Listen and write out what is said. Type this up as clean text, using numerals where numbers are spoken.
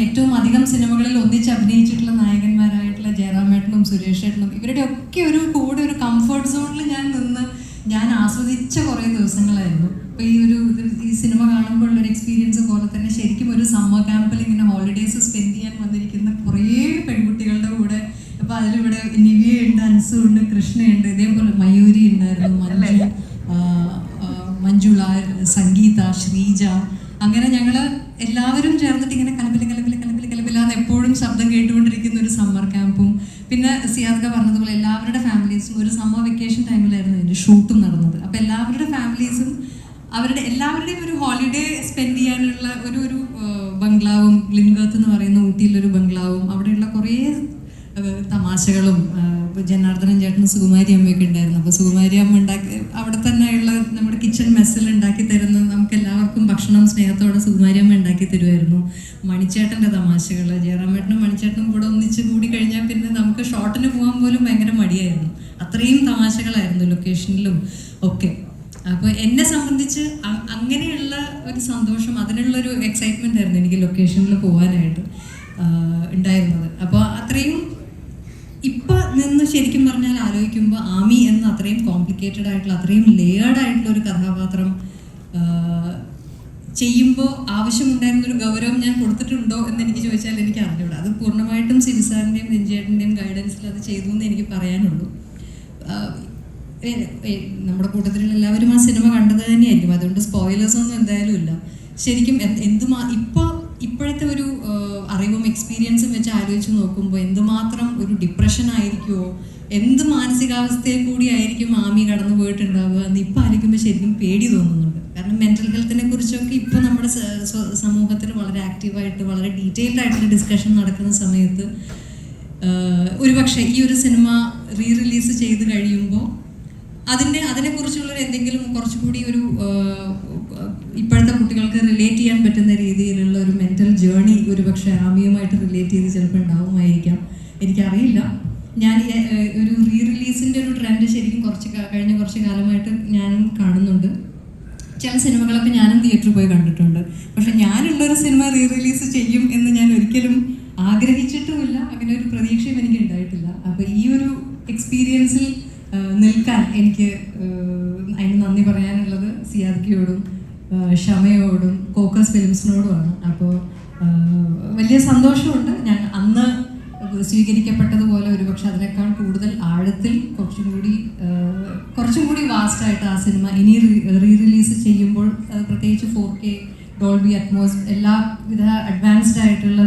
ഏറ്റവും അധികം സിനിമകളിൽ ഒന്നിച്ച് അഭിനയിച്ചിട്ടുള്ള നായകന്മാരായിട്ടുള്ള ജയറാമേട്ടനും സുരേഷ് ഏട്ടനും ഇവരുടെ ഒക്കെ ഒരു കൂടെ ഒരു കംഫർട്ട് സോണിൽ ഞാൻ ആസ്വദിച്ച കുറേ ദിവസങ്ങളായിരുന്നു. അപ്പോൾ ഈ സിനിമ കാണുമ്പോൾ ഉള്ളൊരു എക്സ്പീരിയൻസ് പോലെ തന്നെ ശരിക്കും ഒരു സമ്മർ ക്യാമ്പിൽ ഇങ്ങനെ ഹോളിഡേയ്സ് സ്പെൻഡ് ചെയ്യാൻ വന്നിരിക്കുന്ന കുറേ പെൺകുട്ടികളുടെ കൂടെ. അപ്പോൾ അതിലിവിടെ നിവിയുണ്ട്, അൻസുണ്ട്, കൃഷ്ണയുണ്ട്, ഇതേപോലെ മയൂരി ഉണ്ടായിരുന്നു, മഞ്ജുള, സംഗീത, ശ്രീജ, അങ്ങനെ ഞങ്ങൾ എല്ലാവരും ചേർന്നിട്ട് ഇങ്ങനെ കലപിലാന്ന് എപ്പോഴും ശബ്ദം കേട്ടുകൊണ്ടിരിക്കുന്ന ഒരു സമ്മർ ക്യാമ്പും. പിന്നെ സിയാദ് പറഞ്ഞതുപോലെ എല്ലാവരുടെ ഫാമിലീസും ഒരു സമ്മർ വെക്കേഷൻ ടൈമിലായിരുന്നു ഇതിൻ്റെ ഷൂട്ടും നടന്നത്. അപ്പോൾ എല്ലാവരുടെ ഫാമിലീസും എല്ലാവരുടെയും ഒരു ഹോളിഡേ സ്പെൻഡ് ചെയ്യാനുള്ള ഒരു ബംഗ്ലാവും, ലിൻഗത്ത് എന്ന് പറയുന്ന ഊട്ടിയിലൊരു ബംഗ്ലാവും, അവിടെയുള്ള കുറേ തമാശകളും. ജനാർദ്ദനൻ ചേട്ടനും സുകുമാരി അമ്മയൊക്കെ ഉണ്ടായിരുന്നു. അപ്പോൾ സുകുമാരി അമ്മ അവിടെ തന്നെയുള്ള നമ്മുടെ കിച്ചൺ മെസ്സിൽ ഉണ്ടാക്കി തരുന്ന നമുക്ക് എല്ലാവർക്കും ഭക്ഷണം സ്നേഹത്തോടെ സുകുമാരി അമ്മ ഉണ്ടാക്കി തരുമായിരുന്നു. മണിച്ചേട്ടൻ്റെ തമാശകൾ, ജയറാമേട്ടനും മണിച്ചേട്ടനും കൂടെ ഒന്നിച്ച് കൂടി കഴിഞ്ഞാൽ പിന്നെ നമുക്ക് ഷോട്ടിന് പോകാൻ പോലും ഭയങ്കര മടിയായിരുന്നു. അത്രയും തമാശകളായിരുന്നു ലൊക്കേഷനിലും ഒക്കെ. അപ്പോൾ എന്നെ സംബന്ധിച്ച് അങ്ങനെയുള്ള ഒരു സന്തോഷം, അതിനുള്ളൊരു എക്സൈറ്റ്മെൻ്റ് ആയിരുന്നു എനിക്ക് ലൊക്കേഷനിൽ പോകാനായിട്ട് ഉണ്ടായിരുന്നത്. അപ്പോൾ അത്രയും ഇപ്പം നിന്ന് ശരിക്കും പറഞ്ഞാൽ ആലോചിക്കുമ്പോൾ ആമി എന്ന അത്രയും കോംപ്ലിക്കേറ്റഡ് ആയിട്ടുള്ള, അത്രയും ലേയേർഡ് ആയിട്ടുള്ള ഒരു കഥാപാത്രം ചെയ്യുമ്പോൾ ആവശ്യമുണ്ടായിരുന്നൊരു ഗൗരവം ഞാൻ കൊടുത്തിട്ടുണ്ടോ എന്ന് എനിക്ക് ചോദിച്ചാൽ എനിക്ക് അറിഞ്ഞൂടാ. അത് പൂർണ്ണമായിട്ടും സിരിസാറിൻ്റെയും രഞ്ജിയേട്ടൻ്റെയും ഗൈഡൻസിൽ അത് ചെയ്തു എന്ന് എനിക്ക് പറയാനുള്ളൂ. നമ്മുടെ കൂട്ടത്തിലുള്ള എല്ലാവരും ആ സിനിമ കണ്ടത് തന്നെയായിരിക്കും, അതുകൊണ്ട് സ്പോയിലേഴ്സ് ഒന്നും എന്തായാലും ഇല്ല. ശരിക്കും ഇപ്പോഴത്തെ ഒരു അറിവും എക്സ്പീരിയൻസും വെച്ച് ആലോചിച്ച് നോക്കുമ്പോൾ എന്തുമാത്രം ഒരു ഡിപ്രഷൻ ആയിരിക്കുമോ, എന്ത് മാനസികാവസ്ഥയിൽ കൂടി ആയിരിക്കും ആമി കടന്നു പോയിട്ടുണ്ടാവുക എന്ന് ഇപ്പം ആലോചിക്കുമ്പോൾ ശരിക്കും പേടി തോന്നുന്നുണ്ട്. കാരണം മെൻ്റൽ ഹെൽത്തിനെ കുറിച്ചൊക്കെ ഇപ്പോൾ നമ്മുടെ സമൂഹത്തിൽ വളരെ ആക്റ്റീവായിട്ട് വളരെ ഡീറ്റെയിൽഡ് ആയിട്ടുള്ള ഡിസ്കഷൻ നടക്കുന്ന സമയത്ത് ഒരുപക്ഷെ ഈ ഒരു സിനിമ റിലീസ് ചെയ്ത് കഴിയുമ്പോൾ അതിനെക്കുറിച്ചുള്ളൊരു എന്തെങ്കിലും കുറച്ചുകൂടി ഒരു ഇപ്പോഴത്തെ കുട്ടികൾക്ക് റിലേറ്റ് ചെയ്യാൻ പറ്റുന്ന രീതിയിലുള്ള ഒരു മെൻ്റൽ ജേർണി ഒരുപക്ഷെ ആമിയുമായിട്ട് റിലേറ്റ് ചെയ്ത് ചിലപ്പോൾ ഉണ്ടാവുമായിരിക്കാം, എനിക്കറിയില്ല. ഞാൻ ഒരു റിലീസിൻ്റെ ഒരു ട്രെൻഡ് ശരിക്കും കഴിഞ്ഞ കുറച്ച് കാലമായിട്ട് ഞാനും കാണുന്നുണ്ട്. ചില സിനിമകളൊക്കെ ഞാനും തിയേറ്ററിൽ പോയി കണ്ടിട്ടുണ്ട്. പക്ഷെ ഞാനുള്ളൊരു സിനിമ റിലീസ് ചെയ്യും എന്ന് ഞാൻ ഒരിക്കലും ആഗ്രഹിച്ചിട്ടുമില്ല, അങ്ങനെ ഒരു പ്രതീക്ഷയും എനിക്ക് ഉണ്ടായിട്ടില്ല. അപ്പോൾ ഈ ഒരു എക്സ്പീരിയൻസിൽ നിൽക്കാൻ എനിക്ക് അതിന് നന്ദി പറയാനുള്ളത് സിയാദ്ക്കിയോടും ഷമയോടും കോക്കസ് ഫിലിംസിനോടുമാണ്. അപ്പോൾ വലിയ സന്തോഷമുണ്ട്. ഞാൻ അന്ന് സ്വീകരിക്കപ്പെട്ടതുപോലെ ഒരുപക്ഷെ അതിനേക്കാൾ കൂടുതൽ ആഴത്തിൽ കുറച്ചും കൂടി വാസ്റ്റായിട്ട് ആ സിനിമ ഇനി റിലീസ് ചെയ്യുമ്പോൾ പ്രത്യേകിച്ച് 4K ഡോൾബി അറ്റ്മോസ് എല്ലാവിധ അഡ്വാൻസ്ഡ് ആയിട്ടുള്ള